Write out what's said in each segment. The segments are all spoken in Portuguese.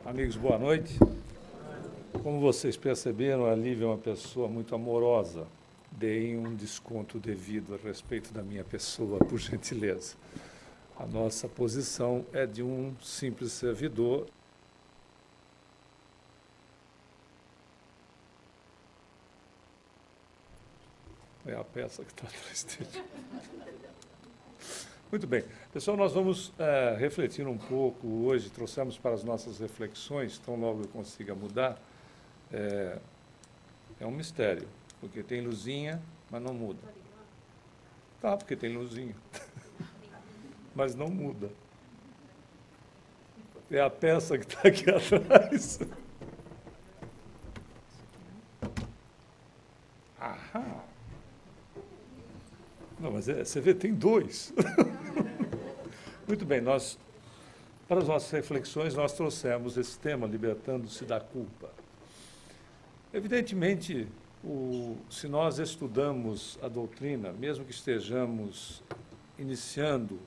Amigos, boa noite. Como vocês perceberam, a Lívia é uma pessoa muito amorosa. Deem um desconto devido a respeito da minha pessoa, por gentileza. A nossa posição é de um simples servidor. É a peça que está atrás dele. Muito bem. Pessoal, nós vamos refletir um pouco hoje, trouxemos para as nossas reflexões, tão logo eu consiga mudar, é um mistério, porque tem luzinha, mas não muda. Tá, porque tem luzinha, mas não muda. É a peça que está aqui atrás. Aham. Não, mas você vê, tem dois. Muito bem, para as nossas reflexões, nós trouxemos esse tema, libertando-se da culpa. Evidentemente, se nós estudamos a doutrina, mesmo que estejamos iniciando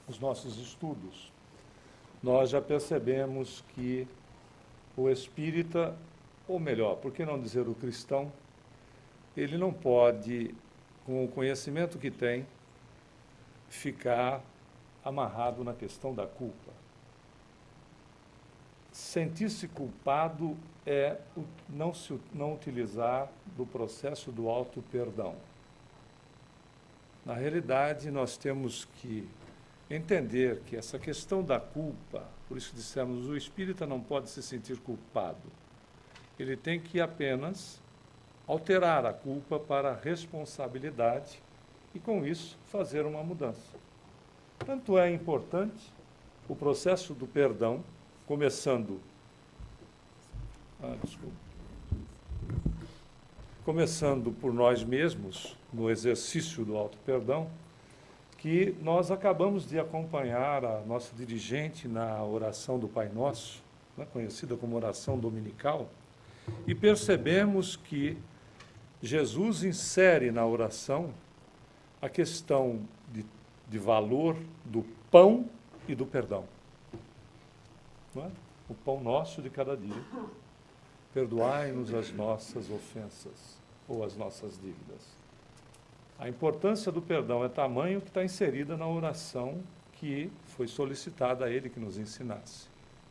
os nossos estudos, nós já percebemos que o espírita, ou melhor, por que não dizer o cristão, ele não pode, com o conhecimento que tem, ficar amarrado na questão da culpa. Sentir-se culpado é não utilizar do processo do auto-perdão. Na realidade, nós temos que entender que essa questão da culpa, por isso dissemos, o espírita não pode se sentir culpado. Ele tem que apenas alterar a culpa para a responsabilidade e, com isso, fazer uma mudança. Tanto é importante o processo do perdão, começando por nós mesmos, no exercício do auto-perdão, que nós acabamos de acompanhar a nossa dirigente na oração do Pai Nosso, né, conhecida como oração dominical, e percebemos que Jesus insere na oração a questão de valor do pão e do perdão. Não é? O pão nosso de cada dia. Perdoai-nos as nossas ofensas ou as nossas dívidas. A importância do perdão é tamanho que está inserida na oração que foi solicitada a ele que nos ensinasse,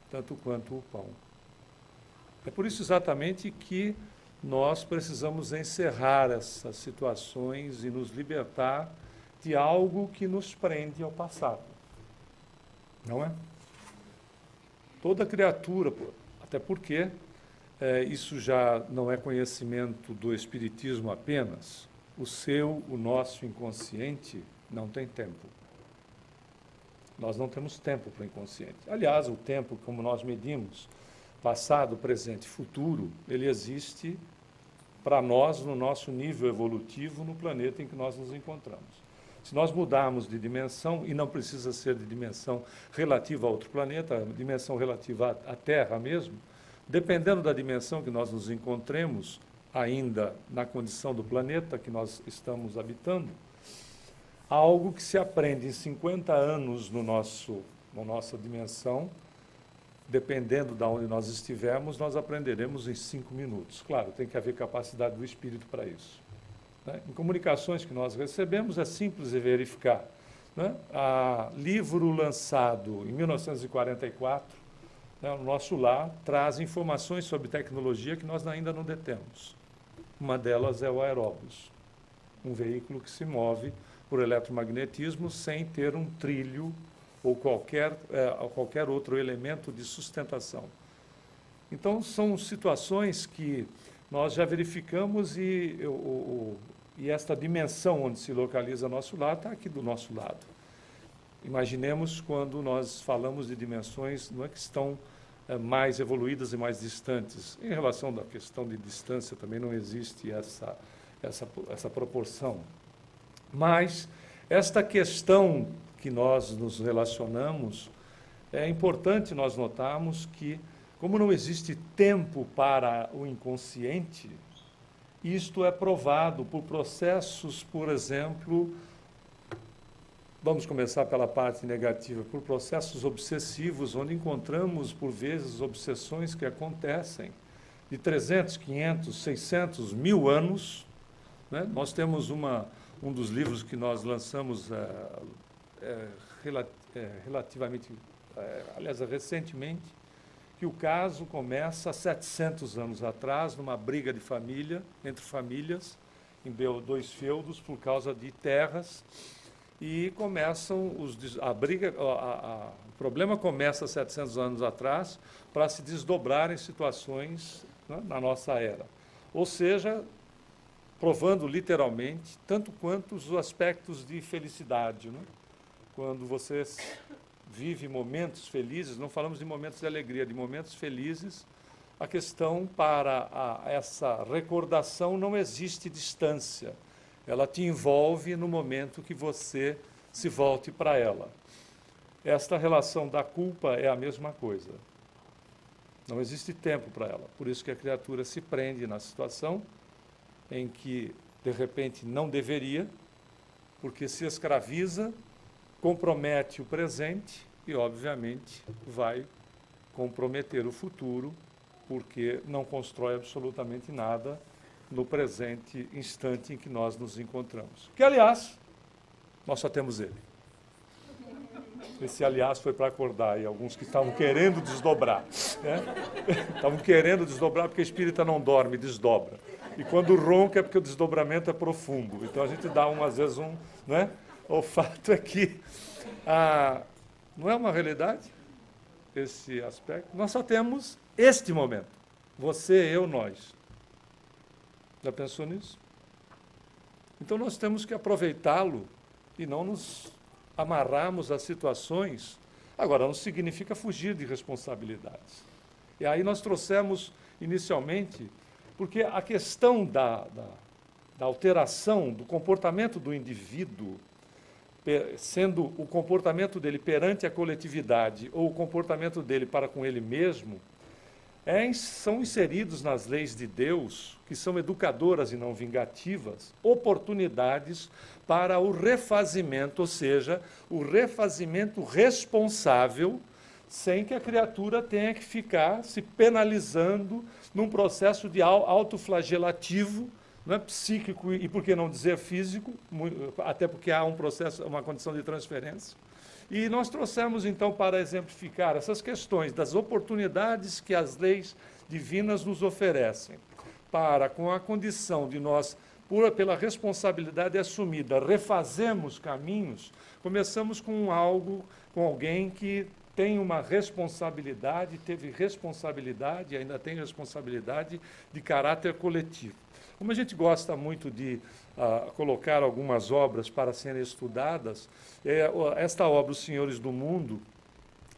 tanto quanto o pão. É por isso exatamente que nós precisamos encerrar essas situações e nos libertar de algo que nos prende ao passado. Não é? Toda criatura, até porque isso já não é conhecimento do Espiritismo apenas, o nosso inconsciente não tem tempo. Nós não temos tempo para o inconsciente. Aliás, o tempo, como nós medimos, passado, presente, futuro, ele existe para nós no nosso nível evolutivo no planeta em que nós nos encontramos. Se nós mudarmos de dimensão, e não precisa ser de dimensão relativa a outro planeta, dimensão relativa à Terra mesmo, dependendo da dimensão que nós nos encontremos, ainda na condição do planeta que nós estamos habitando, há algo que se aprende em 50 anos na nossa dimensão, dependendo de onde nós estivermos, nós aprenderemos em 5 minutos. Claro, tem que haver capacidade do espírito para isso. Em comunicações que nós recebemos, é simples de verificar. Livro lançado em 1944, no nosso lar, traz informações sobre tecnologia que nós ainda não detemos. Uma delas é o aeróbus, um veículo que se move por eletromagnetismo sem ter um trilho ou qualquer outro elemento de sustentação. Então, são situações que nós já verificamos e esta dimensão onde se localiza nosso lar está aqui do nosso lado. Imaginemos quando nós falamos de dimensões que estão mais evoluídas e mais distantes. Em relação à questão de distância, também não existe essa proporção. Mas esta questão que nós nos relacionamos, é importante nós notarmos que, como não existe tempo para o inconsciente, isto é provado por processos, por exemplo, Vamos começar pela parte negativa, por processos obsessivos, onde encontramos, por vezes, obsessões que acontecem de 300, 500, 600, 1000 anos. Né? Nós temos um dos livros que nós lançamos relativamente, aliás, recentemente, que o caso começa há 700 anos atrás, numa briga de família, entre famílias, em dois feudos, por causa de terras, e começam a briga, o problema começa há 700 anos atrás, para se desdobrar em situações, né, na nossa era. Ou seja, provando literalmente, tanto quanto os aspectos de felicidade, né? Quando você vive momentos felizes, não falamos de momentos de alegria, de momentos felizes, a questão para essa recordação não existe distância. Ela te envolve no momento que você se volte para ela. Esta relação da culpa é a mesma coisa. Não existe tempo para ela. Por isso que a criatura se prende na situação em que, de repente, não deveria, porque se escraviza, compromete o presente e, obviamente, vai comprometer o futuro, porque não constrói absolutamente nada no presente instante em que nós nos encontramos. Que, aliás, nós só temos ele. Esse, aliás, foi para acordar aí alguns que estavam querendo desdobrar. Né? Estavam querendo desdobrar porque a espírita não dorme, desdobra. E quando ronca é porque o desdobramento é profundo. Então a gente dá, às vezes, né? O fato é que não é uma realidade esse aspecto. Nós só temos este momento. Você, eu, nós. Já pensou nisso? Então nós temos que aproveitá-lo e não nos amarrarmos a situações. Agora, não significa fugir de responsabilidades. E aí nós trouxemos inicialmente, porque a questão da alteração do comportamento do indivíduo, sendo o comportamento dele perante a coletividade ou o comportamento dele para com ele mesmo, são inseridos nas leis de Deus, que são educadoras e não vingativas, oportunidades para o refazimento, ou seja, o refazimento responsável, sem que a criatura tenha que ficar se penalizando num processo de autoflagelativo, né, psíquico e, por que não dizer, físico, até porque há uma condição de transferência. E nós trouxemos, então, para exemplificar essas questões das oportunidades que as leis divinas nos oferecem, para, com a condição de nós, pela responsabilidade assumida, refazemos caminhos, começamos com alguém que tem uma responsabilidade, teve responsabilidade, ainda tem responsabilidade de caráter coletivo. Como a gente gosta muito de colocar algumas obras para serem estudadas, esta obra, Os Senhores do Mundo,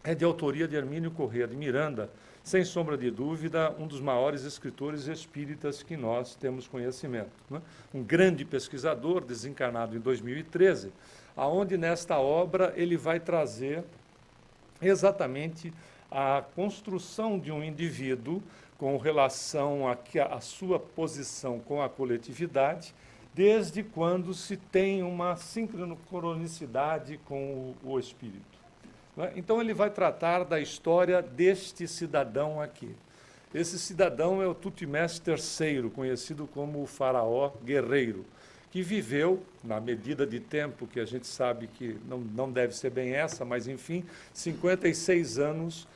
é de autoria de Hermínio Corrêa de Miranda, sem sombra de dúvida, um dos maiores escritores espíritas que nós temos conhecimento. Né? Um grande pesquisador, desencarnado em 2013, aonde nesta obra ele vai trazer exatamente a construção de um indivíduo com relação à sua posição com a coletividade, desde quando se tem uma sincronicidade com o espírito. Então, ele vai tratar da história deste cidadão aqui. Esse cidadão é o Tutmés III, conhecido como o faraó guerreiro, que viveu, na medida de tempo que a gente sabe que não deve ser bem essa, mas, enfim, 56 anos,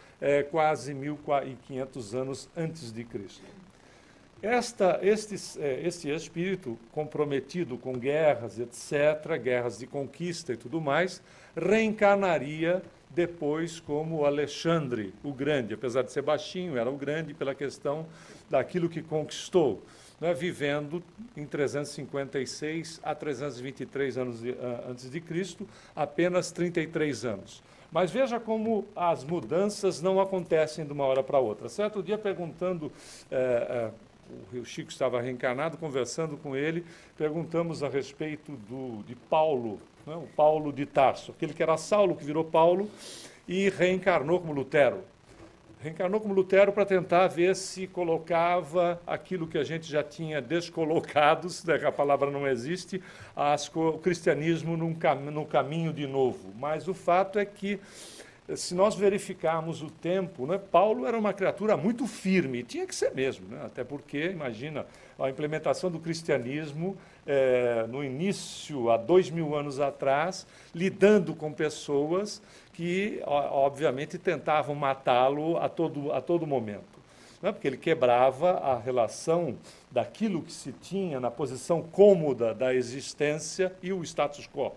quase 1.500 anos antes de Cristo. Este espírito, comprometido com guerras, etc., guerras de conquista e tudo mais, reencarnaria depois como Alexandre o Grande. Apesar de ser baixinho, era o grande pela questão daquilo que conquistou, né, vivendo em 356 a 323 anos antes de Cristo, apenas 33 anos. Mas veja como as mudanças não acontecem de uma hora para outra. Certo dia, perguntando, o Chico estava reencarnado, conversando com ele, perguntamos a respeito de Paulo, né, o Paulo de Tarso, aquele que era Saulo, que virou Paulo e reencarnou como Lutero. Reencarnou como Lutero para tentar ver se colocava aquilo que a gente já tinha descolocado, a palavra não existe, o cristianismo no caminho de novo. Mas o fato é que, se nós verificarmos o tempo, né, Paulo era uma criatura muito firme, e tinha que ser mesmo, né, até porque, imagina, a implementação do cristianismo no início, há 2000 anos atrás, lidando com pessoas que, obviamente, tentavam matá-lo a todo momento. Né, porque ele quebrava a relação daquilo que se tinha na posição cômoda da existência e o status quo,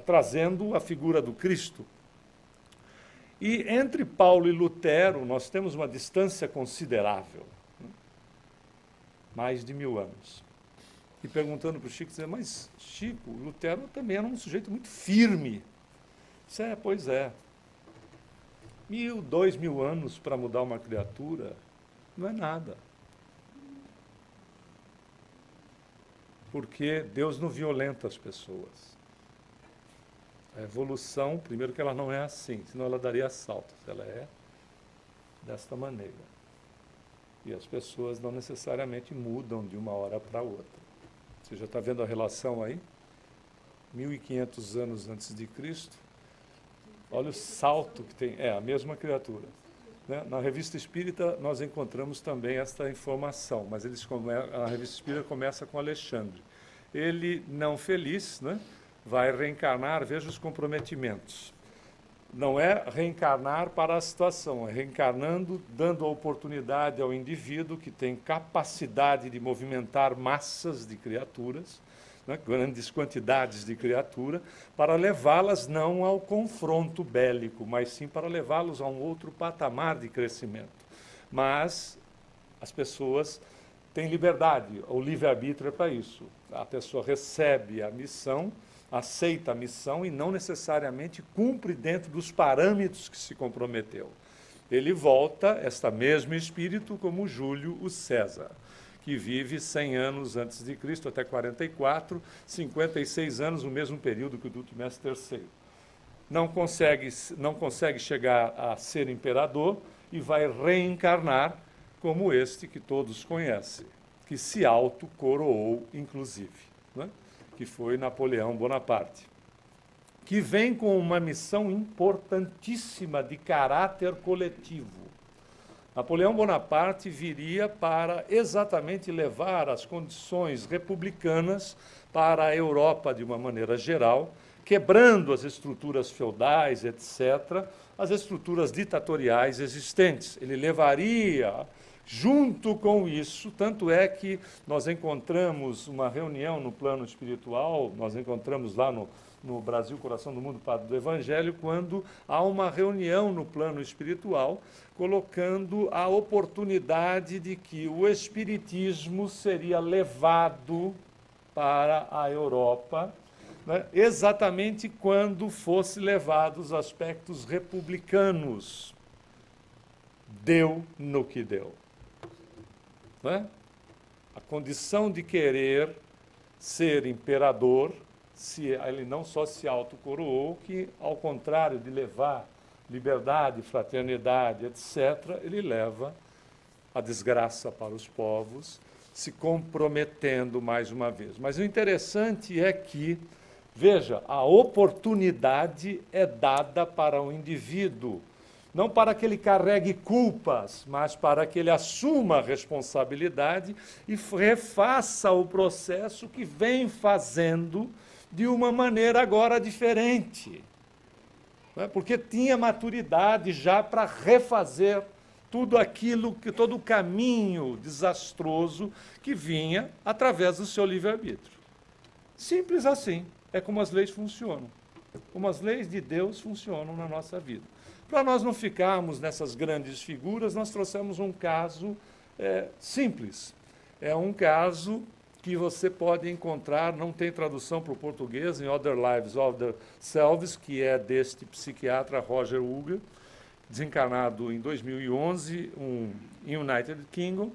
trazendo a figura do Cristo. E entre Paulo e Lutero, nós temos uma distância considerável, né? Mais de 1000 anos. E perguntando para o Chico, dizendo, mas Chico, Lutero também era um sujeito muito firme. Pois é. 1000, 2000 anos para mudar uma criatura não é nada. Porque Deus não violenta as pessoas. A evolução, primeiro que ela não é assim, senão ela daria saltos. Ela é desta maneira. E as pessoas não necessariamente mudam de uma hora para outra. Você já está vendo a relação aí? 1500 anos antes de Cristo. Olha o salto que tem. É a mesma criatura. Né? Na Revista Espírita nós encontramos também esta informação, mas a Revista Espírita começa com Alexandre. Ele, não feliz, né? Vai reencarnar, veja os comprometimentos. Não é reencarnar para a situação, é reencarnando, dando a oportunidade ao indivíduo que tem capacidade de movimentar massas de criaturas, né, grandes quantidades de criatura, para levá-las não ao confronto bélico, mas sim para levá-los a um outro patamar de crescimento. Mas as pessoas têm liberdade, o livre-arbítrio é para isso. A pessoa recebe a missão, aceita a missão e não necessariamente cumpre dentro dos parâmetros que se comprometeu. Ele volta, esta mesmo espírito, como Júlio o César, que vive 100 anos antes de Cristo, até 44, 56 anos, no mesmo período que o Duque Mestre III. Não consegue chegar a ser imperador e vai reencarnar como este que todos conhecem, que se autocoroou, inclusive, né? Que foi Napoleão Bonaparte, que vem com uma missão importantíssima de caráter coletivo. Napoleão Bonaparte viria para exatamente levar as condições republicanas para a Europa de uma maneira geral, quebrando as estruturas feudais, etc., as estruturas ditatoriais existentes. Ele levaria junto com isso, tanto é que nós encontramos uma reunião no plano espiritual, nós encontramos lá no Brasil, Coração do Mundo, Padre do Evangelho, quando há uma reunião no plano espiritual, colocando a oportunidade de que o espiritismo seria levado para a Europa, né, exatamente quando fosse levado os aspectos republicanos. Deu no que deu. Né? A condição de querer ser imperador, ele não só se autocoroou, que, ao contrário de levar liberdade, fraternidade, etc., ele leva a desgraça para os povos, se comprometendo mais uma vez. Mas o interessante é que, veja, a oportunidade é dada para o indivíduo, não para que ele carregue culpas, mas para que ele assuma a responsabilidade e refaça o processo que vem fazendo de uma maneira agora diferente. Porque tinha maturidade já para refazer tudo aquilo, todo o caminho desastroso que vinha através do seu livre-arbítrio. Simples assim, é como as leis funcionam, como as leis de Deus funcionam na nossa vida. Para nós não ficarmos nessas grandes figuras, nós trouxemos um caso simples. É um caso que você pode encontrar, não tem tradução para o português, em Other Lives, Other Selves, que é deste psiquiatra Roger Uger, desencarnado em 2011, em United Kingdom,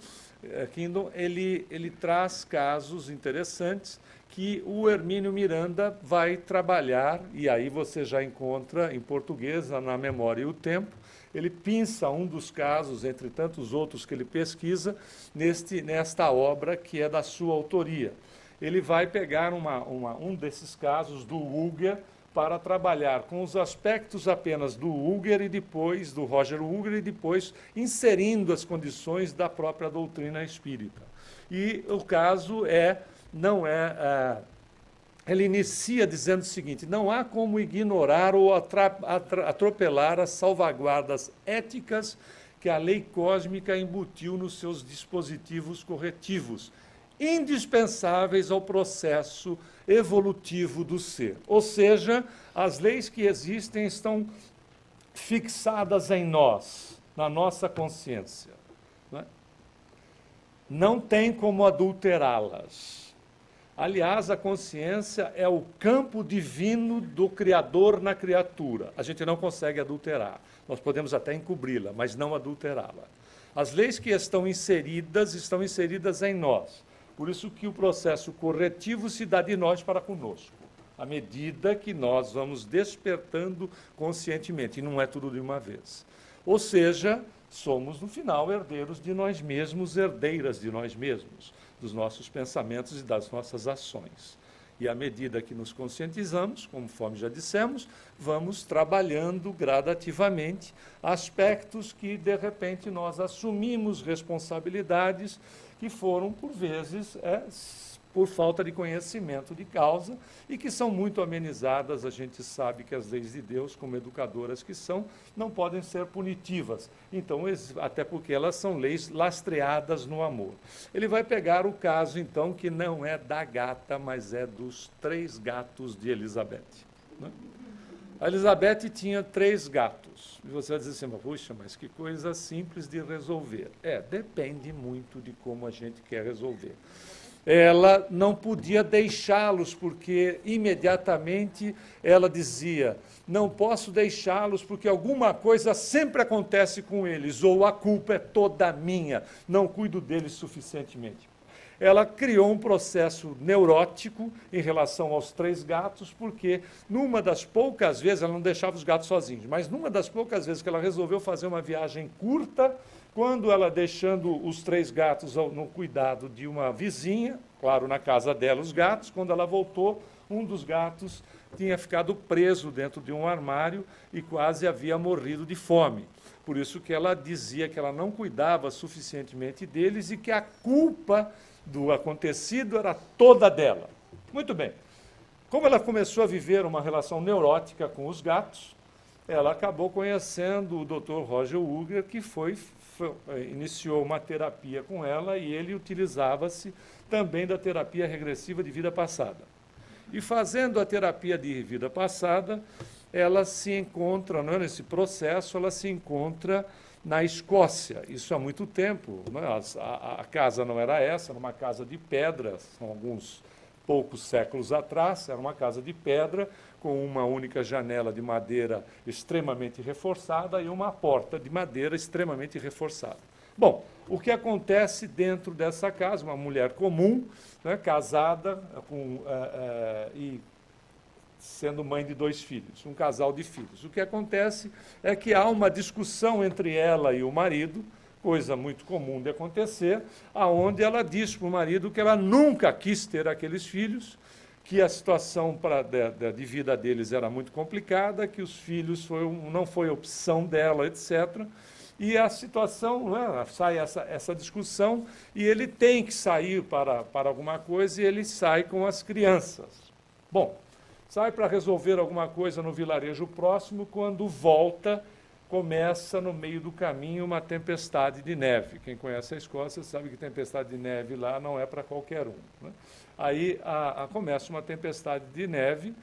ele traz casos interessantes que o Hermínio Miranda vai trabalhar, e aí você já encontra em português, Na Memória e o Tempo. Ele pinça um dos casos, entre tantos outros que ele pesquisa, nesta obra que é da sua autoria. Ele vai pegar um desses casos do Uger para trabalhar com os aspectos apenas do Uger e depois, do Roger Uger, e depois inserindo as condições da própria doutrina espírita. E o caso ele inicia dizendo o seguinte: não há como ignorar ou atropelar as salvaguardas éticas que a lei cósmica embutiu nos seus dispositivos corretivos, indispensáveis ao processo evolutivo do ser. Ou seja, as leis que existem estão fixadas em nós, na nossa consciência. Não tem como adulterá-las. Aliás, a consciência é o campo divino do Criador na criatura. A gente não consegue adulterar. Nós podemos até encobri-la, mas não adulterá-la. As leis que estão inseridas em nós. Por isso que o processo corretivo se dá de nós para conosco, à medida que nós vamos despertando conscientemente, e não é tudo de uma vez. Ou seja, somos, no final, herdeiros de nós mesmos, herdeiras de nós mesmos, dos nossos pensamentos e das nossas ações. E à medida que nos conscientizamos, conforme já dissemos, vamos trabalhando gradativamente aspectos que, de repente, nós assumimos responsabilidades que foram, por vezes, por falta de conhecimento de causa e que são muito amenizadas. A gente sabe que as leis de Deus, como educadoras que são, não podem ser punitivas. Então, até porque elas são leis lastreadas no amor. Ele vai pegar o caso, então, que não é da gata, mas é dos 3 gatos de Elizabeth. Né? A Elizabeth tinha 3 gatos. E você vai dizer assim: puxa, mas que coisa simples de resolver. Depende muito de como a gente quer resolver. Ela não podia deixá-los, porque imediatamente ela dizia: não posso deixá-los porque alguma coisa sempre acontece com eles, ou a culpa é toda minha, não cuido deles suficientemente. Ela criou um processo neurótico em relação aos 3 gatos, porque numa das poucas vezes, ela não deixava os gatos sozinhos, mas numa das poucas vezes que ela resolveu fazer uma viagem curta, quando ela, deixando os 3 gatos no cuidado de uma vizinha, claro, na casa dela os gatos, quando ela voltou, um dos gatos tinha ficado preso dentro de um armário e quase havia morrido de fome. Por isso que ela dizia que ela não cuidava suficientemente deles e que a culpa do acontecido era toda dela. Muito bem. Como ela começou a viver uma relação neurótica com os gatos, ela acabou conhecendo o Dr. Roger Uger, que iniciou uma terapia com ela, e ele utilizava-se também da terapia regressiva de vida passada. E fazendo a terapia de vida passada, ela se encontra, nesse processo, ela se encontra na Escócia, isso há muito tempo. A casa não era essa, era uma casa de pedra, são alguns poucos séculos atrás, era uma casa de pedra, com uma única janela de madeira extremamente reforçada e uma porta de madeira extremamente reforçada. Bom, o que acontece dentro dessa casa? Uma mulher comum, casada e sendo mãe de 2 filhos, um casal de filhos. O que acontece é que há uma discussão entre ela e o marido, coisa muito comum de acontecer, aonde ela diz para o marido que ela nunca quis ter aqueles filhos, que a situação de vida deles era muito complicada, que os filhos não foi opção dela, etc. E a situação, sai essa discussão, e ele tem que sair para alguma coisa, e ele sai com as crianças. Bom, sai para resolver alguma coisa no vilarejo próximo, quando volta, começa no meio do caminho uma tempestade de neve. Quem conhece a Escócia sabe que tempestade de neve lá não é para qualquer um. Aí começa uma tempestade de neve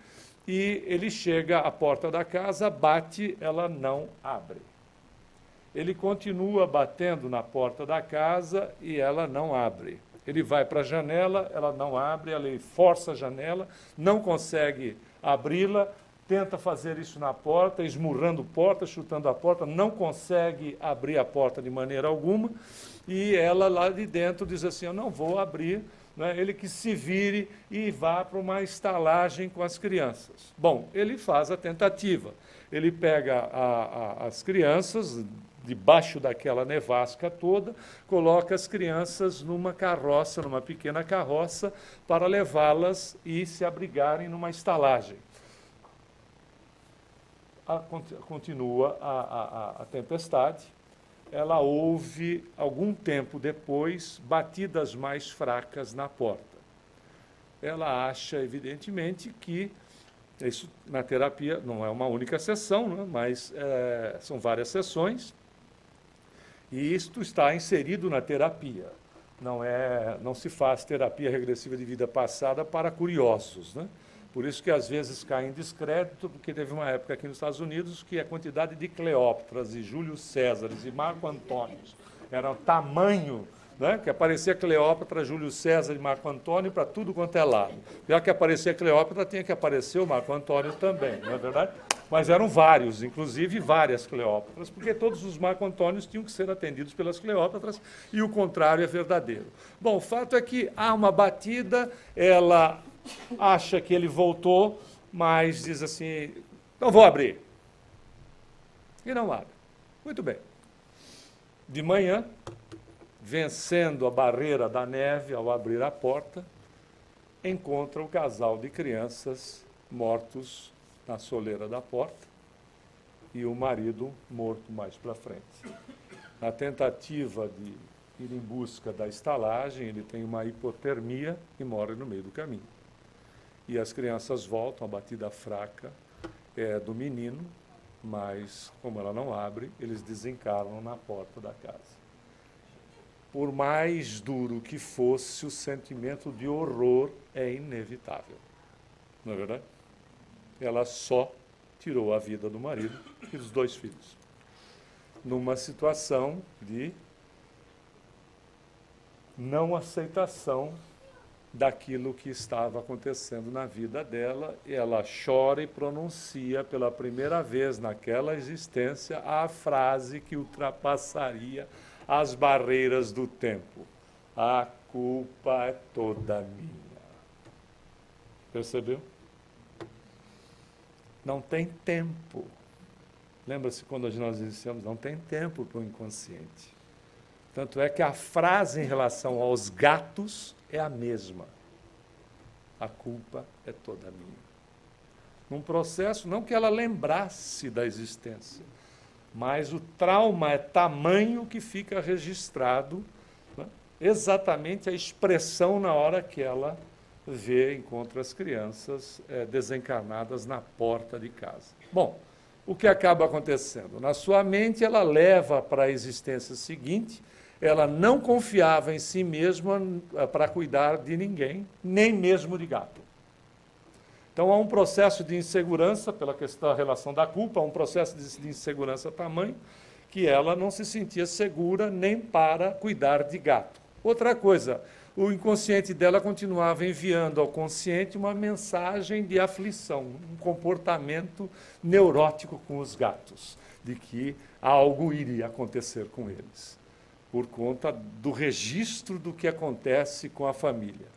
e ele chega à porta da casa, bate, ela não abre. Ele continua batendo na porta da casa e ela não abre. Ele vai para a janela, ela não abre, ele força a janela, não consegue abri-la, tenta fazer isso na porta, esmurrando porta, chutando a porta, não consegue abrir a porta de maneira alguma, e ela lá de dentro diz assim, eu não vou abrir, né? Ele que se vire e vá para uma estalagem com as crianças. Bom, ele faz a tentativa, ele pega as crianças, debaixo daquela nevasca toda, coloca as crianças numa carroça, numa pequena carroça, para levá-las e se abrigarem numa estalagem. Continua a tempestade, ela ouve, algum tempo depois, batidas mais fracas na porta. Ela acha, evidentemente, que isso na terapia não é uma única sessão, né, mas são várias sessões, e isto está inserido na terapia. Não se faz terapia regressiva de vida passada para curiosos, né? Por isso que às vezes cai em descrédito, porque teve uma época aqui nos Estados Unidos que a quantidade de Cleópatras e Júlio Césares e Marco Antônios era o tamanho, né, que aparecia Cleópatra, Júlio César e Marco Antônio para tudo quanto é lado. Já que aparecia Cleópatra, tinha que aparecer o Marco Antônio também, não é verdade? Mas eram vários, inclusive várias Cleópatras, porque todos os Marco Antônios tinham que ser atendidos pelas Cleópatras e o contrário é verdadeiro. Bom, o fato é que há uma batida, ela acha que ele voltou, mas diz assim, não vou abrir. E não abre. Muito bem. De manhã, vencendo a barreira da neve ao abrir a porta, encontra o casal de crianças mortos na soleira da porta e o marido morto mais para frente. Na tentativa de ir em busca da estalagem, ele tem uma hipotermia e morre no meio do caminho. E as crianças voltam, a batida fraca do menino, mas, como ela não abre, eles desencarnam na porta da casa. Por mais duro que fosse, o sentimento de horror é inevitável. Não é verdade? Ela só tirou a vida do marido e dos 2 filhos. Numa situação de não aceitação daquilo que estava acontecendo na vida dela, e ela chora e pronuncia pela primeira vez naquela existência a frase que ultrapassaria as barreiras do tempo. A culpa é toda minha. Percebeu? Não tem tempo. Lembra-se quando nós dissemos, não tem tempo para o inconsciente. Tanto é que a frase em relação aos gatos é a mesma. A culpa é toda minha. Num processo, não que ela lembrasse da existência, mas o trauma é tamanho que fica registrado, né, exatamente a expressão na hora que ela encontra as crianças desencarnadas na porta de casa. Bom, o que acaba acontecendo? Na sua mente, ela leva para a existência seguinte. Ela não confiava em si mesma para cuidar de ninguém, nem mesmo de gato. Então, há um processo de insegurança, pela questão da relação da culpa, há um processo de insegurança tamanho, que ela não se sentia segura nem para cuidar de gato. Outra coisa, o inconsciente dela continuava enviando ao consciente uma mensagem de aflição, um comportamento neurótico com os gatos, de que algo iria acontecer com eles, por conta do registro do que acontece com a família.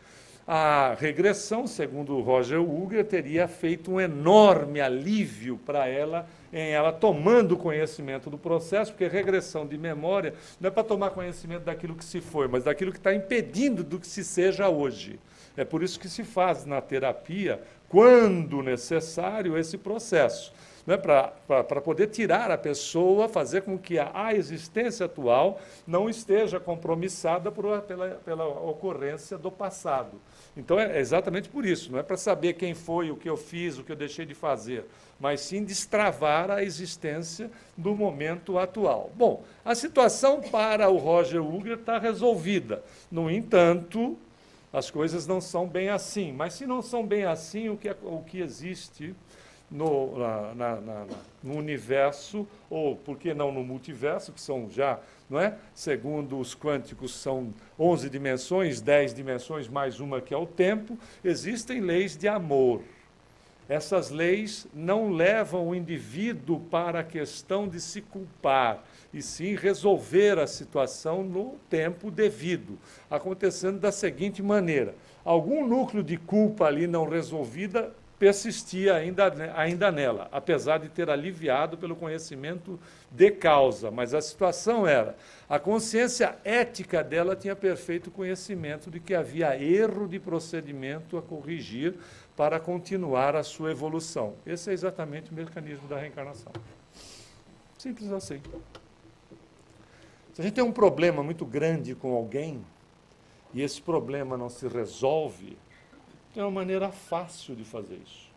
A regressão, segundo Roger Wilger, teria feito um enorme alívio para ela, em ela tomando conhecimento do processo, porque regressão de memória não é para tomar conhecimento daquilo que se foi, mas daquilo que está impedindo do que se seja hoje. É por isso que se faz na terapia, quando necessário, esse processo. Né, para poder tirar a pessoa, fazer com que a existência atual não esteja compromissada pela ocorrência do passado. Então, é exatamente por isso, não é para saber quem foi, o que eu fiz, o que eu deixei de fazer, mas sim destravar a existência do momento atual. Bom, a situação para o Roger Wilger está resolvida. No entanto, as coisas não são bem assim. Mas se não são bem assim, o que existe no universo, ou por que não no multiverso, que são já, não é? Segundo os quânticos, são 11 dimensões, 10 dimensões mais uma que é o tempo, existem leis de amor. Essas leis não levam o indivíduo para a questão de se culpar, e sim resolver a situação no tempo devido, acontecendo da seguinte maneira: algum núcleo de culpa ali não resolvida persistia ainda nela, apesar de ter aliviado pelo conhecimento de causa. Mas a situação era, a consciência ética dela tinha perfeito conhecimento de que havia erro de procedimento a corrigir para continuar a sua evolução. Esse é exatamente o mecanismo da reencarnação. Simples assim. Se a gente tem um problema muito grande com alguém, e esse problema não se resolve, tem uma maneira fácil de fazer isso.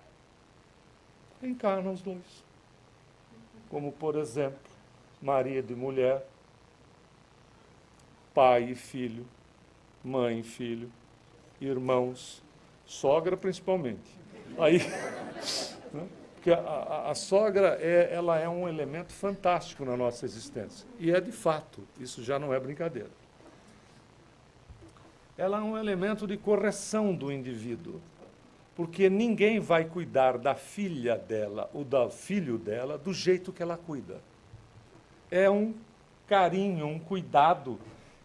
Reencarna os dois. Como, por exemplo, marido e mulher, pai e filho, mãe e filho, irmãos, sogra principalmente. Aí, né? Porque a sogra ela é um elemento fantástico na nossa existência. E é de fato, isso já não é brincadeira. Ela é um elemento de correção do indivíduo, porque ninguém vai cuidar da filha dela ou do filho dela do jeito que ela cuida. É um carinho, um cuidado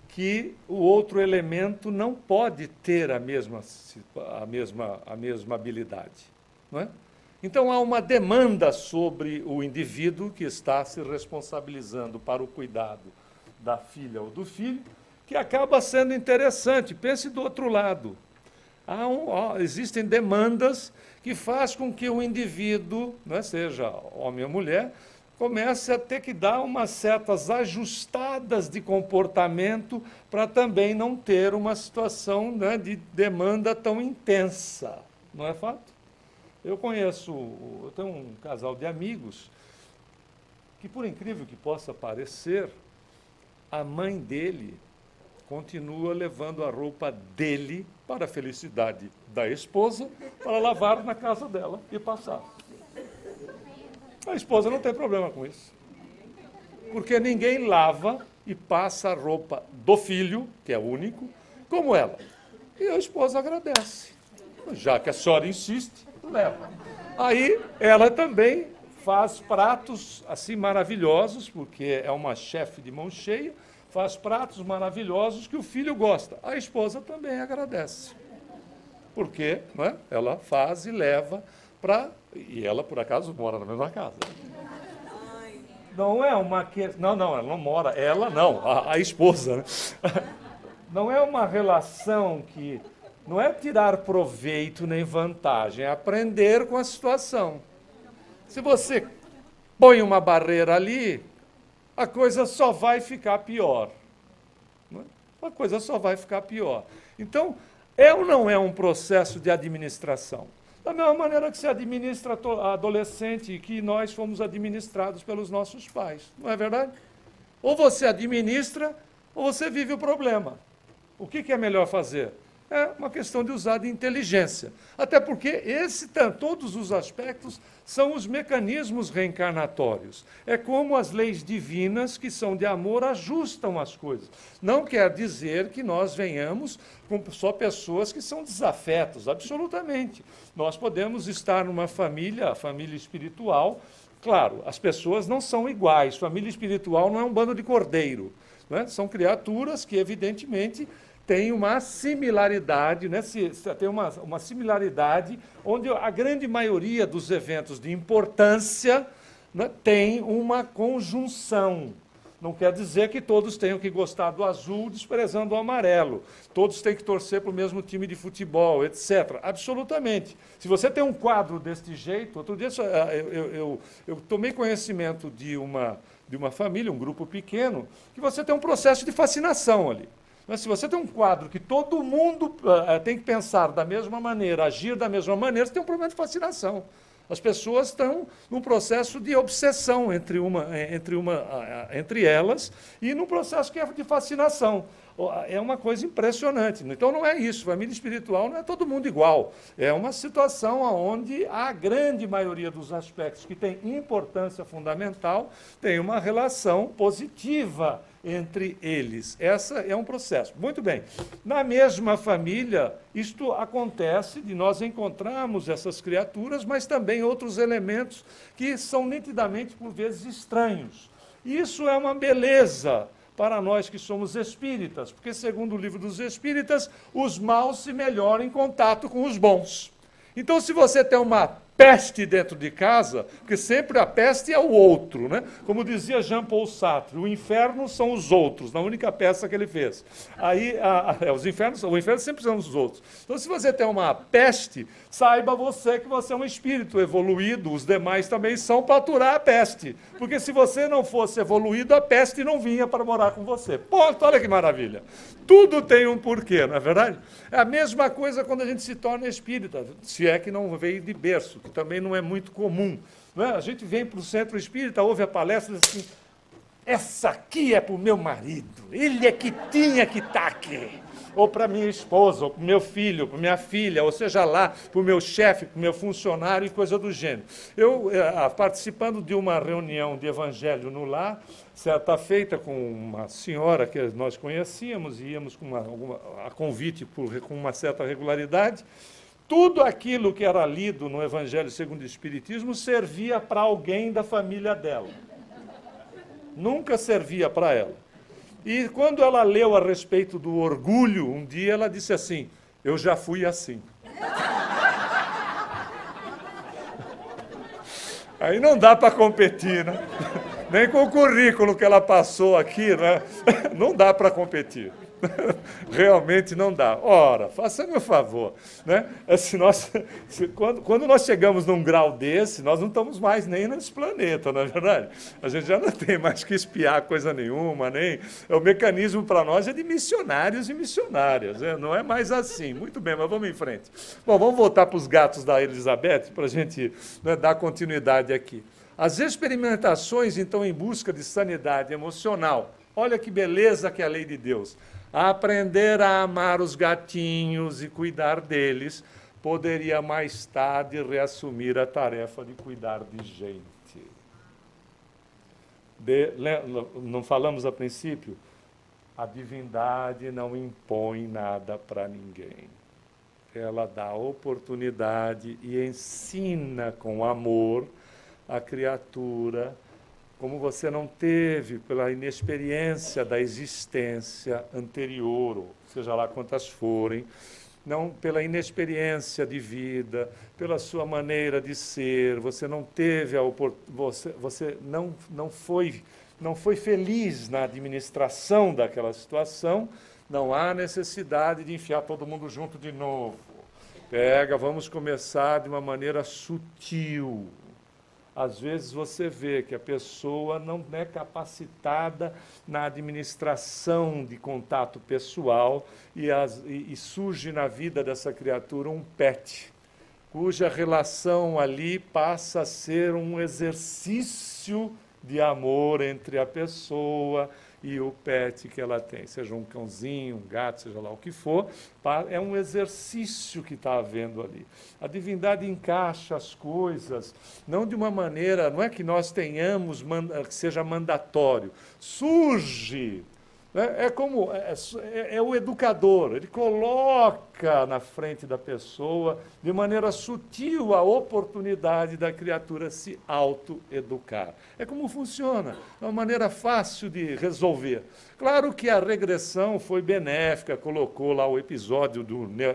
que o outro elemento não pode ter a mesma habilidade, não é? Então há uma demanda sobre o indivíduo que está se responsabilizando para o cuidado da filha ou do filho, que acaba sendo interessante. Pense do outro lado. Existem demandas que fazem com que o indivíduo, né, seja homem ou mulher, comece a ter que dar umas certas ajustadas de comportamento para também não ter uma situação, né, de demanda tão intensa. Não é fato? Eu tenho um casal de amigos que, por incrível que possa parecer, a mãe dele continua levando a roupa dele para a felicidade da esposa, para lavar na casa dela e passar. A esposa não tem problema com isso, porque ninguém lava e passa a roupa do filho, que é único, como ela. E a esposa agradece. Já que a senhora insiste, leva. Aí ela também faz pratos assim maravilhosos, porque é uma chefe de mão cheia, faz pratos maravilhosos que o filho gosta. A esposa também agradece, porque, né, ela faz e leva para... E ela, por acaso, mora na mesma casa. Não é uma questão... Não, ela não mora. Ela não, a esposa, né? Não é uma relação que... Não é tirar proveito nem vantagem, é aprender com a situação. Se você põe uma barreira ali, a coisa só vai ficar pior. A coisa só vai ficar pior. Então, é ou não é um processo de administração? Da mesma maneira que se administra a adolescente, que nós fomos administrados pelos nossos pais. Não é verdade? Ou você administra, ou você vive o problema. O que é melhor fazer? É uma questão de usar de inteligência. Até porque todos os aspectos são os mecanismos reencarnatórios. É como as leis divinas, que são de amor, ajustam as coisas. Não quer dizer que nós venhamos com só pessoas que são desafetos, absolutamente. Nós podemos estar numa família, a família espiritual. Claro, as pessoas não são iguais. Família espiritual não é um bando de cordeiro, né? São criaturas que, evidentemente, tem uma similaridade, né? Tem uma similaridade onde a grande maioria dos eventos de importância, né, tem uma conjunção. Não quer dizer que todos tenham que gostar do azul desprezando o amarelo. Todos têm que torcer para o mesmo time de futebol, etc. Absolutamente. Se você tem um quadro deste jeito... Outro dia eu tomei conhecimento de uma família, um grupo pequeno, que você tem um processo de fascinação ali. Mas se você tem um quadro que todo mundo tem que pensar da mesma maneira, agir da mesma maneira, você tem um problema de fascinação. As pessoas estão num processo de obsessão entre elas e num processo que é de fascinação. É uma coisa impressionante. Então não é isso. Família espiritual não é todo mundo igual. É uma situação onde a grande maioria dos aspectos que tem importância fundamental tem uma relação positiva entre eles. Essa é um processo. Muito bem. Na mesma família, isto acontece de nós encontrarmos essas criaturas, mas também outros elementos que são nitidamente, por vezes, estranhos. Isso é uma beleza para nós que somos espíritas, porque, segundo o Livro dos Espíritas, os maus se melhoram em contato com os bons. Então, se você tem uma peste dentro de casa, porque sempre a peste é o outro, né? Como dizia Jean-Paul Sartre, o inferno são os outros, na única peça que ele fez. Aí, o inferno sempre são os outros. Então, se você tem uma peste, saiba você que você é um espírito evoluído, os demais também são para aturar a peste. Porque se você não fosse evoluído, a peste não vinha para morar com você. Ponto, olha que maravilha. Tudo tem um porquê, não é verdade? É a mesma coisa quando a gente se torna espírita, se é que não veio de berço, que também não é muito comum. Não é? A gente vem para o centro espírita, ouve a palestra e diz assim, essa aqui é para o meu marido, ele é que tinha que estar aqui. Ou para minha esposa, ou para o meu filho, para minha filha, ou seja lá, para o meu chefe, para o meu funcionário e coisa do gênero. Eu, participando de uma reunião de evangelho no lar, certa feita com uma senhora que nós conhecíamos, e íamos a convite com uma certa regularidade, tudo aquilo que era lido no Evangelho segundo o Espiritismo servia para alguém da família dela. Nunca servia para ela. E quando ela leu a respeito do orgulho, um dia ela disse assim, eu já fui assim. Aí não dá para competir, né? Nem com o currículo que ela passou aqui, né? Não dá para competir. Realmente não dá. Ora, faça-me um favor. Né? Quando nós chegamos num grau desse, nós não estamos mais nem nesse planeta, não é verdade? A gente já não tem mais que espiar coisa nenhuma, nem... O mecanismo para nós é de missionários e missionárias, né? Não é mais assim. Muito bem, mas vamos em frente. Bom, vamos voltar para os gatos da Elizabeth, para a gente, né, dar continuidade aqui. As experimentações, então, em busca de sanidade emocional. Olha que beleza que é a lei de Deus. Aprender a amar os gatinhos e cuidar deles, poderia mais tarde reassumir a tarefa de cuidar de gente. Não falamos a princípio? A divindade não impõe nada para ninguém. Ela dá oportunidade e ensina com amor a criatura, como você não teve pela inexperiência da existência anterior, ou seja lá quantas forem, não pela inexperiência de vida, pela sua maneira de ser, você não teve a oportunidade, você não foi feliz na administração daquela situação, não há necessidade de enfiar todo mundo junto de novo. Vamos começar de uma maneira sutil. Às vezes você vê que a pessoa não é capacitada na administração de contato pessoal e surge na vida dessa criatura um pet, cuja relação ali passa a ser um exercício de amor entre a pessoa e o pet que ela tem, seja um cãozinho, um gato, seja lá o que for, é um exercício que está havendo ali. A divindade encaixa as coisas, não de uma maneira, não é que nós tenhamos, que seja mandatório, surge. É o educador, ele coloca na frente da pessoa, de maneira sutil, a oportunidade da criatura se autoeducar. É como funciona, é uma maneira fácil de resolver. Claro que a regressão foi benéfica, colocou lá o episódio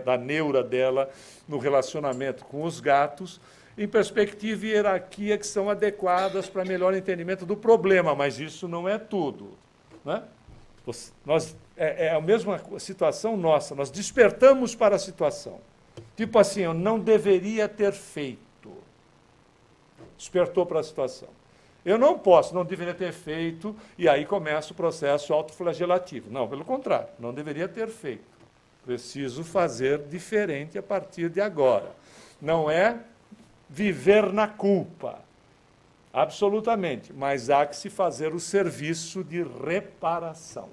da neura dela no relacionamento com os gatos, em perspectiva e hierarquia que são adequadas para melhor entendimento do problema, mas isso não é tudo, né? É a mesma situação nossa, nós despertamos para a situação. Tipo assim, eu não deveria ter feito. Despertou para a situação. Eu não deveria ter feito, e aí começa o processo autoflagelativo. Não, pelo contrário, não deveria ter feito. Preciso fazer diferente a partir de agora. Não é viver na culpa. Absolutamente, mas há que se fazer o serviço de reparação,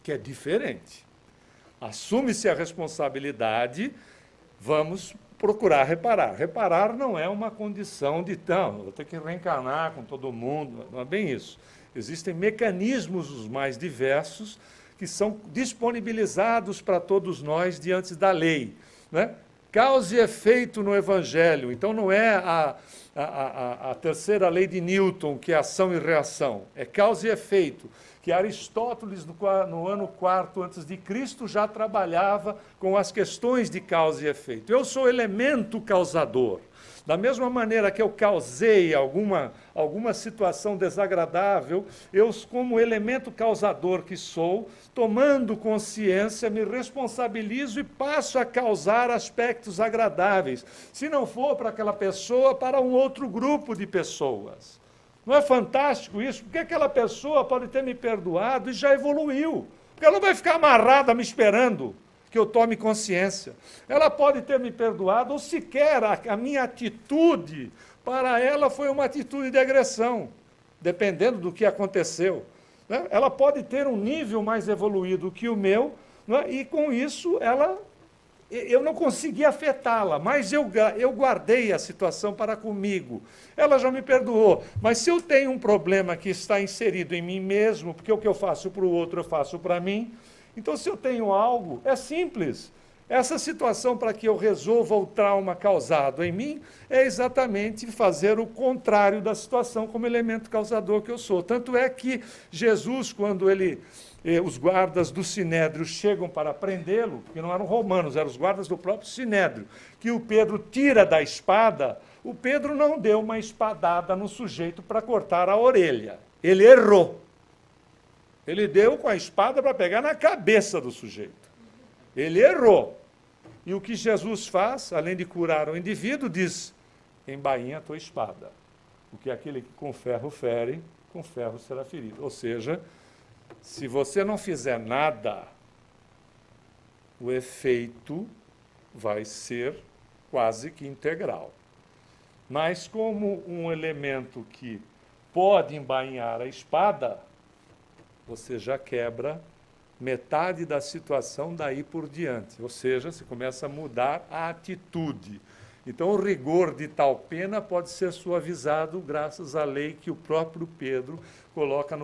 que é diferente. Assume-se a responsabilidade, vamos procurar reparar. Reparar não é uma condição de, vou ter que reencarnar com todo mundo, não é bem isso. Existem mecanismos os mais diversos que são disponibilizados para todos nós diante da lei, né? Causa e efeito no Evangelho. Então, não é a terceira lei de Newton, que é ação e reação. É causa e efeito, que Aristóteles, no ano 4 a.C., já trabalhava com as questões de causa e efeito. Eu sou elemento causador. Da mesma maneira que eu causei alguma situação desagradável, eu, como elemento causador que sou, tomando consciência, me responsabilizo e passo a causar aspectos agradáveis. Se não for para aquela pessoa, para um outro grupo de pessoas. Não é fantástico isso? Porque aquela pessoa pode ter me perdoado e já evoluiu. Porque ela não vai ficar amarrada me esperando que eu tome consciência. Ela pode ter me perdoado, ou sequer a minha atitude para ela foi uma atitude de agressão, dependendo do que aconteceu, né? Ela pode ter um nível mais evoluído que o meu, né? E com isso eu não consegui afetá-la, mas eu guardei a situação para comigo. Ela já me perdoou, mas se eu tenho um problema que está inserido em mim mesmo, porque o que eu faço para o outro eu faço para mim, então, se eu tenho algo, é simples. Essa situação, para que eu resolva o trauma causado em mim, é exatamente fazer o contrário da situação como elemento causador que eu sou. Tanto é que Jesus, quando os guardas do Sinédrio chegam para prendê-lo, que não eram romanos, eram os guardas do próprio Sinédrio, que o Pedro tira da espada, o Pedro não deu uma espadada no sujeito para cortar a orelha. Ele errou. Ele deu com a espada para pegar na cabeça do sujeito. Ele errou. E o que Jesus faz, além de curar o indivíduo, diz: embainha a tua espada. Porque aquele que com ferro fere, com ferro será ferido. Ou seja, se você não fizer nada, o efeito vai ser quase que integral. Mas como um elemento que pode embainhar a espada, você já quebra metade da situação daí por diante. Ou seja, você começa a mudar a atitude. Então, o rigor de tal pena pode ser suavizado graças à lei que o próprio Pedro coloca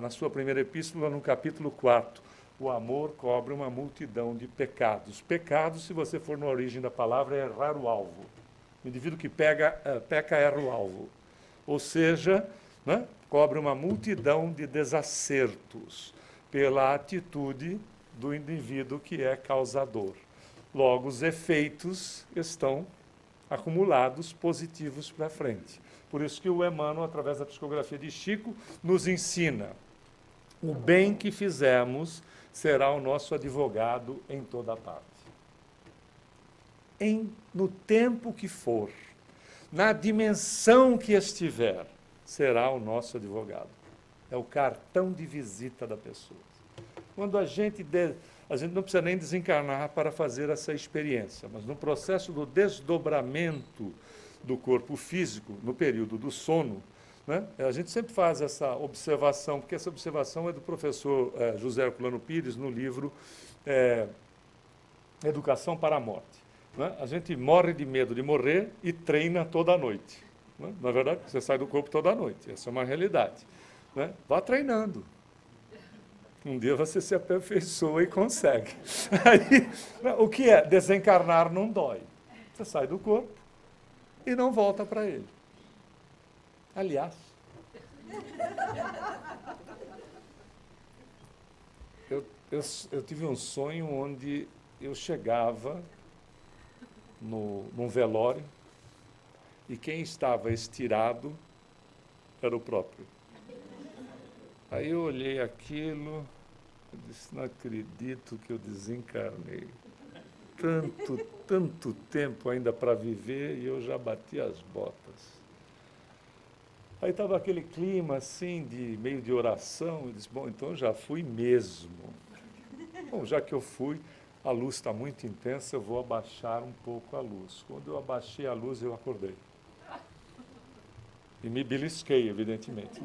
na sua primeira epístola, no capítulo 4. O amor cobre uma multidão de pecados. Pecados, se você for na origem da palavra, é errar o alvo. O indivíduo que peca erra o alvo. Ou seja, né, cobre uma multidão de desacertos pela atitude do indivíduo que é causador. Logo, os efeitos estão acumulados positivos para frente. Por isso que o Emmanuel, através da psicografia de Chico, nos ensina: o bem que fizemos será o nosso advogado em toda a parte. No tempo que for, na dimensão que estiver, será o nosso advogado. É o cartão de visita da pessoa. Quando a gente não precisa nem desencarnar para fazer essa experiência, mas no processo do desdobramento do corpo físico, no período do sono, né, a gente sempre faz essa observação, porque essa observação é do professor José Herculano Pires, no livro Educação para a Morte. Né? A gente morre de medo de morrer e treina toda a noite. Né? Na verdade, você sai do corpo toda a noite, essa é uma realidade. Né? Vá treinando. Um dia você se aperfeiçoa e consegue. Aí, o que é? Desencarnar não dói. Você sai do corpo e não volta para ele. Aliás, eu tive um sonho onde eu chegava num velório e quem estava estirado era o próprio. Aí eu olhei aquilo, eu disse: não acredito que eu desencarnei. Tanto tempo ainda para viver e eu já bati as botas. Aí estava aquele clima assim, meio de oração, eu disse: bom, então já fui mesmo. Bom, já que eu fui, a luz está muito intensa, eu vou abaixar um pouco a luz. Quando eu abaixei a luz, eu acordei. E me belisquei, evidentemente.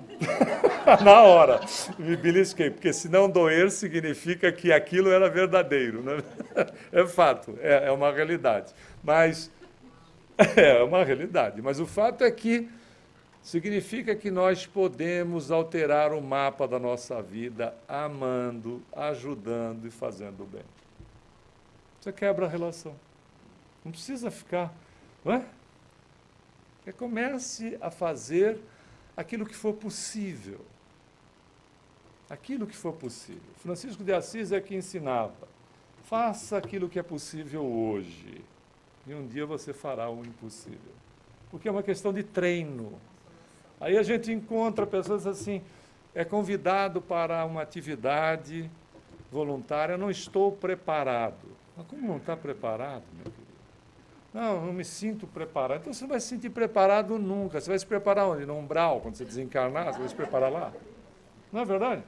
Na hora, me belisquei, porque se não doer, significa que aquilo era verdadeiro. Né? É fato, é uma realidade. Mas, é uma realidade. Mas o fato é que Significa que nós podemos alterar o mapa da nossa vida amando, ajudando e fazendo o bem. Você quebra a relação. Não precisa ficar, não é? Comece a fazer aquilo que for possível. Aquilo que for possível. Francisco de Assis é que ensinava: faça aquilo que é possível hoje, e um dia você fará o impossível. Porque é uma questão de treino. Aí a gente encontra pessoas assim, é convidado para uma atividade voluntária, não estou preparado. Mas como não está preparado, meu querido? Não me sinto preparado. Então você não vai se sentir preparado nunca. Você vai se preparar onde? No umbral, quando você desencarnar, você vai se preparar lá? Não é verdade?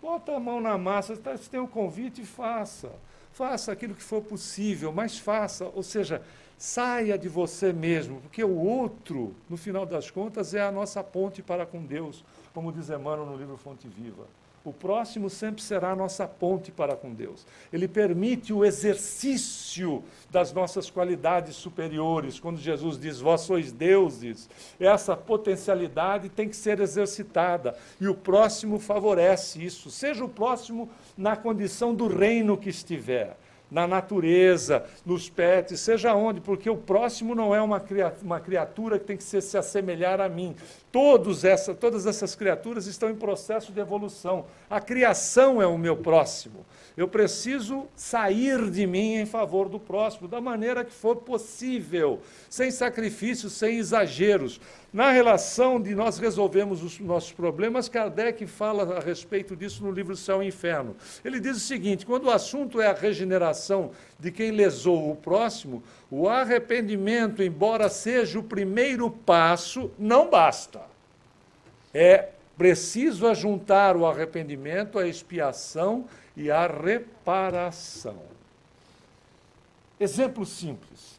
Bota a mão na massa, você tem um convite e faça. Faça aquilo que for possível, mas faça. Ou seja, saia de você mesmo, porque o outro, no final das contas, é a nossa ponte para com Deus, como diz Emmanuel no livro Fonte Viva. O próximo sempre será a nossa ponte para com Deus. Ele permite o exercício das nossas qualidades superiores. Quando Jesus diz, vós sois deuses, essa potencialidade tem que ser exercitada. E o próximo favorece isso. Seja o próximo na condição do reino que estiver, na natureza, nos pets, seja onde, porque o próximo não é uma criatura que tem que se assemelhar a mim. Todas essas criaturas estão em processo de evolução. A criação é o meu próximo. Eu preciso sair de mim em favor do próximo, da maneira que for possível, sem sacrifícios, sem exageros. Na relação de nós resolvermos os nossos problemas, Kardec fala a respeito disso no livro Céu e Inferno. Ele diz o seguinte: quando o assunto é a regeneração de quem lesou o próximo, o arrependimento, embora seja o primeiro passo, não basta. É preciso ajuntar o arrependimento, a expiação e a reparação. Exemplo simples.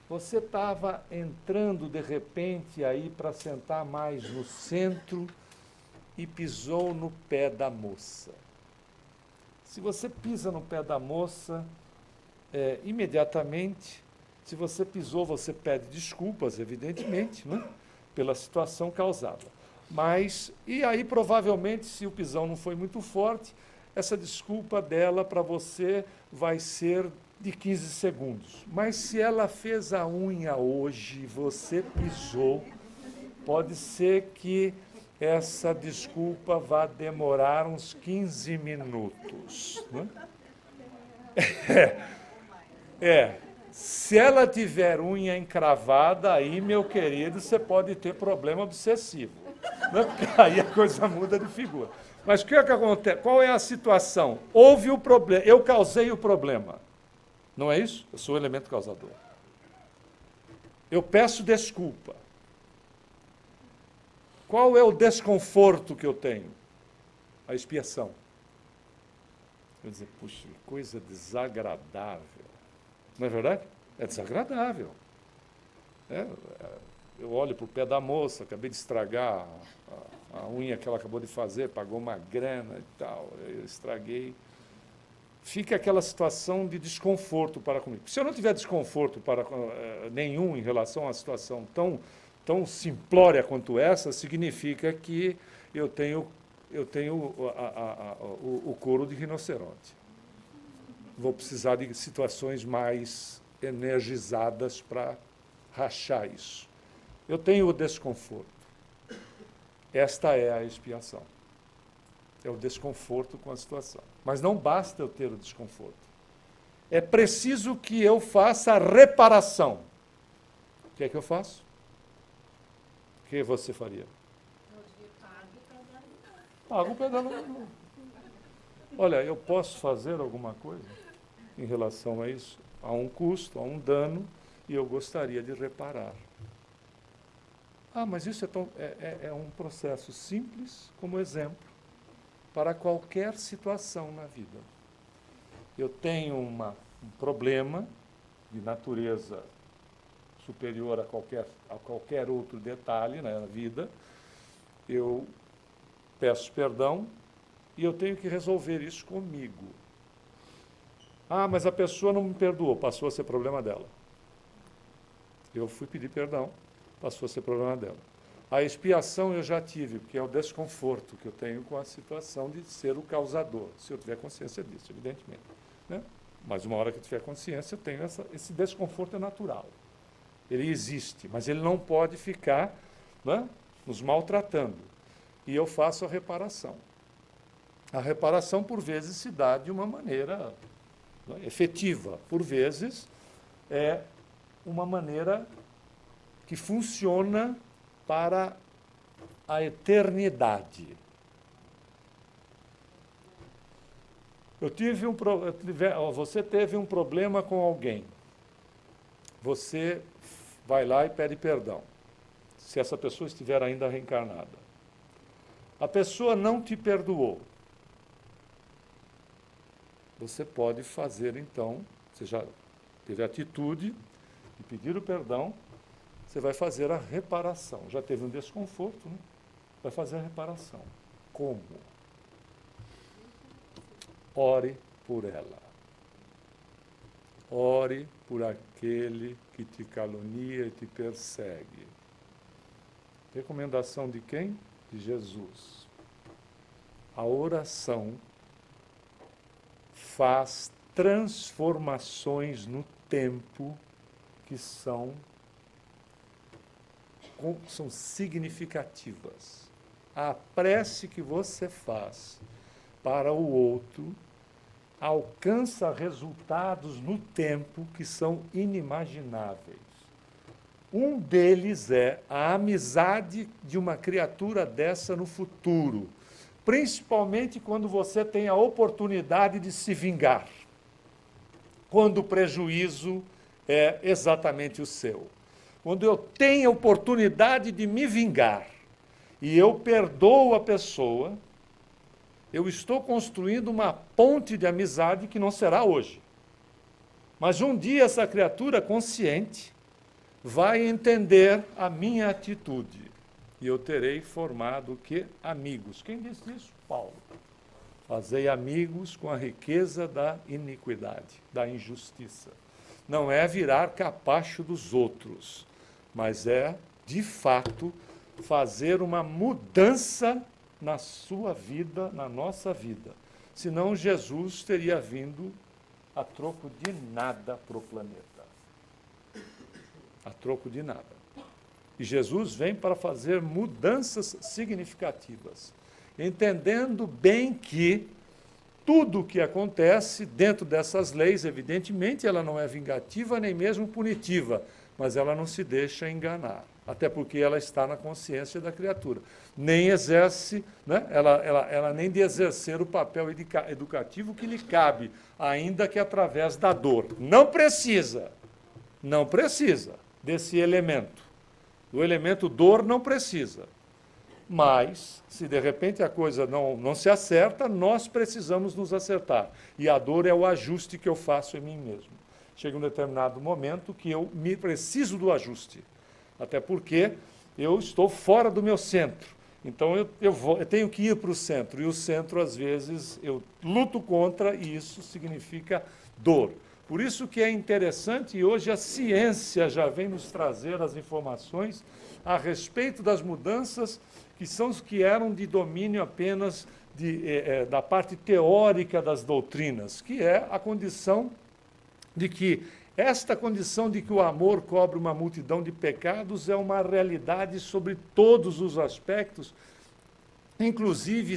Você estava entrando, de repente, aí para sentar mais no centro e pisou no pé da moça. Se você pisa no pé da moça, imediatamente, se você pisou, você pede desculpas, evidentemente, né, pela situação causada. Mas, e aí, provavelmente, se o pisão não foi muito forte, essa desculpa dela para você vai ser de 15 segundos. Mas se ela fez a unha hoje, você pisou, pode ser que essa desculpa vá demorar uns 15 minutos. Né? Se ela tiver unha encravada, aí, meu querido, você pode ter problema obsessivo. Né? Porque aí a coisa muda de figura. Mas o que acontece? Qual é a situação? Houve o problema, eu causei o problema. Não é isso? Eu sou o elemento causador. Eu peço desculpa. Qual é o desconforto que eu tenho? A expiação. Eu dizer, puxa, que coisa desagradável. Não é verdade? É desagradável. Eu olho para o pé da moça, acabei de estragar a unha que ela acabou de fazer, pagou uma grana e tal, eu estraguei. Fica aquela situação de desconforto para comigo. Se eu não tiver desconforto nenhum em relação a uma situação tão simplória quanto essa, significa que eu tenho o couro de rinoceronte. Vou precisar de situações mais energizadas para rachar isso. Eu tenho o desconforto. Esta é a expiação. É o desconforto com a situação. Mas não basta eu ter o desconforto. É preciso que eu faça a reparação. O que é que eu faço? O que você faria? Pago o pedal. Olha, eu posso fazer alguma coisa em relação a isso? Há um custo, há um dano, e eu gostaria de reparar. Mas isso é um processo simples, como exemplo, para qualquer situação na vida. Eu tenho um problema de natureza superior a qualquer outro detalhe, né, na vida, eu peço perdão e eu tenho que resolver isso comigo. Mas a pessoa não me perdoou, passou a ser problema dela. Eu fui pedir perdão, passou a ser problema dela. A expiação eu já tive, porque é o desconforto que eu tenho com a situação de ser o causador, se eu tiver consciência disso, evidentemente. Né? Mas uma hora que eu tiver consciência, eu tenho esse desconforto é natural. Ele existe, mas ele não pode ficar, né, nos maltratando. E eu faço a reparação. A reparação, por vezes, se dá de uma maneira, né, efetiva. Por vezes, é uma maneira que funciona para a eternidade. Você teve um problema com alguém. Você vai lá e pede perdão, se essa pessoa estiver ainda reencarnada. A pessoa não te perdoou. Você pode fazer, então, você já teve a atitude de pedir o perdão, você vai fazer a reparação. Já teve um desconforto, né? Vai fazer a reparação. Como? Ore por ela. Ore por aquele que te calunia e te persegue. Recomendação de quem? De Jesus. A oração faz transformações no tempo que são significativas. A prece que você faz para o outro alcança resultados no tempo que são inimagináveis. Um deles é a amizade de uma criatura dessa no futuro, principalmente quando você tem a oportunidade de se vingar, quando o prejuízo é exatamente o seu. Quando eu tenho a oportunidade de me vingar e eu perdoo a pessoa, eu estou construindo uma ponte de amizade que não será hoje. Mas um dia essa criatura consciente vai entender a minha atitude. E eu terei formado o quê? Amigos. Quem disse isso? Paulo. Fazei amigos com a riqueza da iniquidade, da injustiça. Não é virar capacho dos outros, mas é, de fato, fazer uma mudança na sua vida, na nossa vida. Senão Jesus teria vindo a troco de nada para o planeta. A troco de nada. E Jesus vem para fazer mudanças significativas, entendendo bem que tudo o que acontece dentro dessas leis, evidentemente, ela não é vingativa nem mesmo punitiva, mas ela não se deixa enganar, até porque ela está na consciência da criatura. Nem exerce, né? ela nem de exercer o papel educativo que lhe cabe, ainda que através da dor. Não precisa desse elemento. O elemento dor não precisa. Mas, se de repente a coisa não se acerta, nós precisamos nos acertar. E a dor é o ajuste que eu faço em mim mesmo. Chega um determinado momento que eu me preciso do ajuste. Até porque eu estou fora do meu centro. Então eu tenho que ir para o centro. E o centro, às vezes, eu luto contra e isso significa dor. Por isso que é interessante, e hoje a ciência já vem nos trazer as informações a respeito das mudanças que eram de domínio apenas da parte teórica das doutrinas, que é a condição de que esta condição de que o amor cobre uma multidão de pecados é uma realidade sobre todos os aspectos, inclusive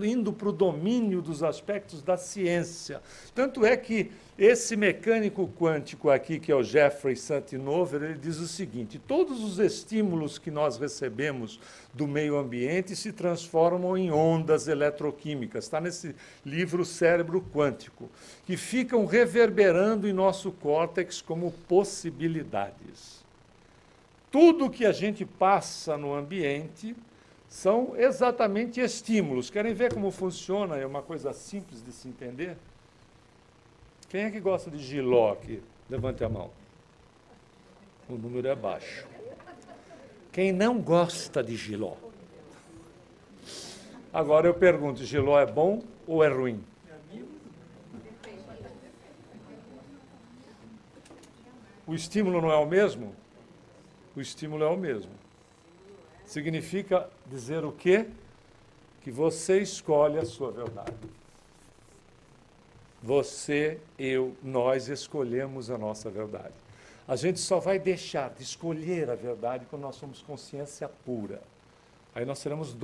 indo para o domínio dos aspectos da ciência. Tanto é que esse mecânico quântico aqui, que é o Jeffrey Santinover, ele diz o seguinte: todos os estímulos que nós recebemos do meio ambiente se transformam em ondas eletroquímicas. Está nesse livro Cérebro Quântico, que ficam reverberando em nosso córtex como possibilidades. Tudo que a gente passa no ambiente são exatamente estímulos. Querem ver como funciona? É uma coisa simples de se entender. Quem é que gosta de jiló aqui? Levante a mão. O número é baixo. Quem não gosta de jiló? Agora eu pergunto, jiló é bom ou é ruim? O estímulo não é o mesmo? O estímulo é o mesmo. Significa dizer o quê? Que você escolhe a sua verdade. Você, eu, nós escolhemos a nossa verdade. A gente só vai deixar de escolher a verdade quando nós somos consciência pura. Aí nós seremos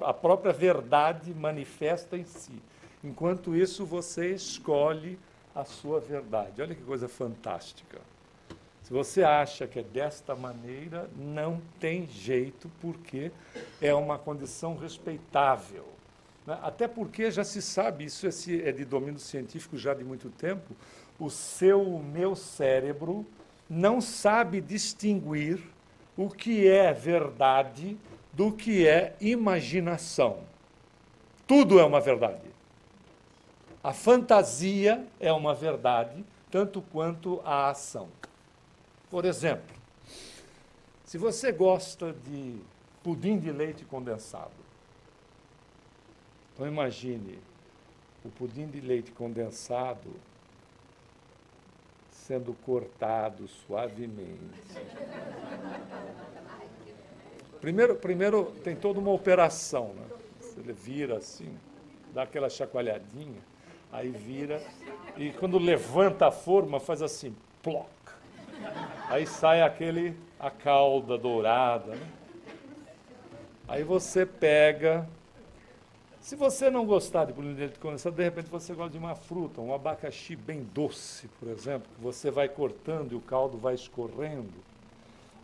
a própria verdade manifesta em si. Enquanto isso, você escolhe a sua verdade. Olha que coisa fantástica. Se você acha que é desta maneira, não tem jeito, porque é uma condição respeitável. Né? Até porque já se sabe, isso é de domínio científico já de muito tempo, o meu cérebro não sabe distinguir o que é verdade do que é imaginação. Tudo é uma verdade. A fantasia é uma verdade, tanto quanto a ação. Por exemplo, se você gosta de pudim de leite condensado, então imagine o pudim de leite condensado sendo cortado suavemente. Primeiro tem toda uma operação, né? Ele vira assim, dá aquela chacoalhadinha, aí vira, e quando levanta a forma, faz assim, ploc. Aí sai a calda dourada, né? Aí você pega. Se você não gostar de pudim de leite condensado, de repente você gosta de uma fruta, um abacaxi bem doce, por exemplo, que você vai cortando e o caldo vai escorrendo.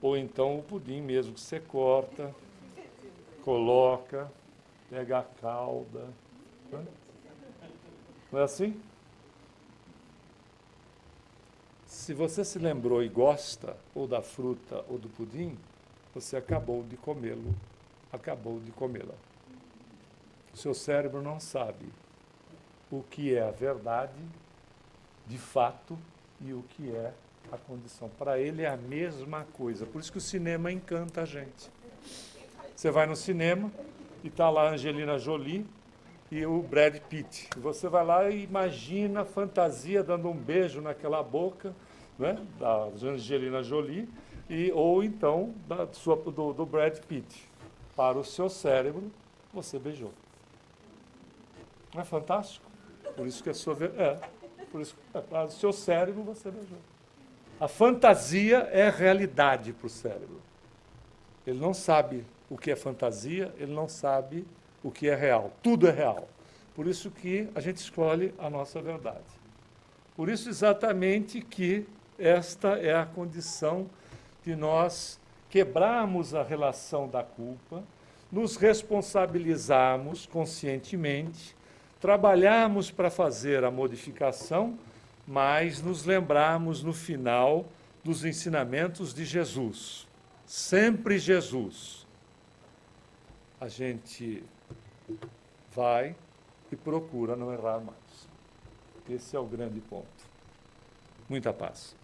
Ou então o pudim mesmo que você corta, coloca, pega a calda. Né? Não é assim? Se você se lembrou e gosta ou da fruta ou do pudim, você acabou de comê-lo, acabou de comê-la. O seu cérebro não sabe o que é a verdade, de fato, e o que é a condição. Para ele é a mesma coisa. Por isso que o cinema encanta a gente. Você vai no cinema e está lá a Angelina Jolie e o Brad Pitt. E você vai lá e imagina a fantasia dando um beijo naquela boca, né, da Angelina Jolie, ou então do Brad Pitt. Para o seu cérebro, você beijou. Não é fantástico? Por isso que por isso que para o seu cérebro você beijou. A fantasia é realidade para o cérebro. Ele não sabe o que é fantasia, ele não sabe o que é real. Tudo é real. Por isso que a gente escolhe a nossa verdade. Por isso exatamente que esta é a condição de nós quebrarmos a relação da culpa, nos responsabilizarmos conscientemente, trabalharmos para fazer a modificação, mas nos lembrarmos no final dos ensinamentos de Jesus. Sempre Jesus. A gente vai e procura não errar mais. Esse é o grande ponto. Muita paz.